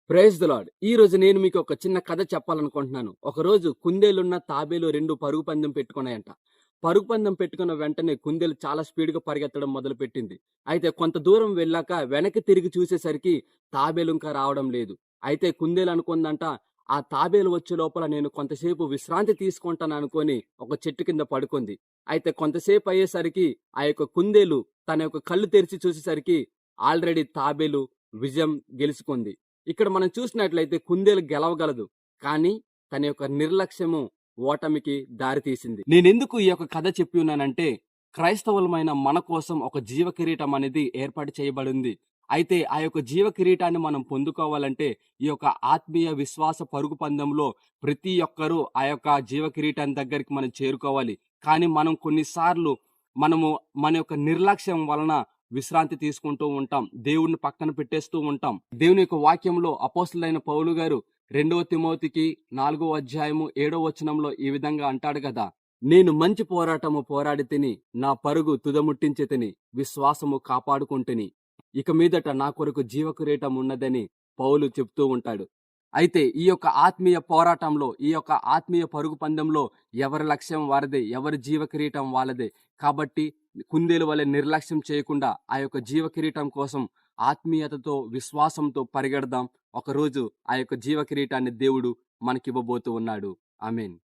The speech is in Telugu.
Praise the lord. ఈ రోజు నేను మీకు ఒక చిన్న కథ చెప్పాలనుకుంటున్నాను. ఒకరోజు కుందేలున్న తాబేలు 2 పరుగు పందెం పెట్టుకున్నాయంట. పరుగు పందెం పెట్టుకున్న వెంటనే కుందేలు చాలా స్పీడ్‌గా పరిగెత్తడం మొదలుపెట్టింది. అయితే కొంత దూరం వెళ్ళాక వెనక్కి తిరిగి చూసేసరికి తాబేలు ఇంకా రావడం లేదు. అయితే కుందేలు అనుకుందంట, ఆ తాబేలు వచ్చే లోపల నేను కొంతసేపు విశ్రాంతి తీసుకుంటాననుకోని ఒక చెట్టు కింద పడుకుంది. అయితే కొంతసేపు అయ్యేసరికి ఆ యొక్క కుందేలు తన యొక్క కళ్ళు తెరిచి చూసేసరికి ఆల్రెడీ తాబేలు విజయం గెలుచుకుంది. ఇక్కడ మనం చూసినట్లయితే కుందేలు గెలవగలదు. కానీ తన యొక్క నిర్లక్ష్యము ఓటమికి దారితీసింది. నేనెందుకు ఈ యొక్క కథ చెప్పి ఉన్నానంటే, క్రైస్తవులమైన మన కోసం ఒక జీవ కిరీటం అనేది ఏర్పాటు చేయబడింది. అయితే ఆ యొక్క జీవ కిరీటాన్ని మనం పొందుకోవాలంటే ఈ యొక్క ఆత్మీయ విశ్వాస పరుగు పందెంలో ప్రతి ఒక్కరూ ఆ యొక్క జీవ కిరీటాన్ని దగ్గరికి మనం చేరుకోవాలి. కానీ మనం కొన్నిసార్లు మనము మన యొక్క నిర్లక్ష్యం వలన విశ్రాంతి తీసుకుంటూ ఉంటాం. దేవుణ్ణి పక్కన పెట్టేస్తూ ఉంటాం. దేవుని యొక్క వాక్యంలో అపోస్తలుడైన పౌలు గారు 2 తిమోతికి 4వ అధ్యాయము 7వ వచనంలో ఈ విధంగా అంటాడు కదా, నేను మంచి పోరాటము పోరాడి తిని, నా పరుగు తుదముట్టించి తిని, విశ్వాసము కాపాడుకుంటుని, ఇక మీదట నా కొరకు జీవ కిరీటం ఉన్నదని పౌలు చెప్తూ ఉంటాడు. అయితే ఈ యొక్క ఆత్మీయ పోరాటంలో, ఈ యొక్క ఆత్మీయ పరుగు పందెంలో ఎవరి లక్ష్యం వారిదే, ఎవరి జీవ కిరీటం వాళ్ళదే. కాబట్టి కుందేలు వలె నిర్లక్ష్యం చేయకుండా ఆ యొక్క జీవ కిరీటం కోసం ఆత్మీయతతో, విశ్వాసంతో పరిగెడదాం. ఒకరోజు ఆ యొక్క జీవ కిరీటాన్ని దేవుడు మనకివ్వబోతూ ఉన్నాడు. ఆమేన్.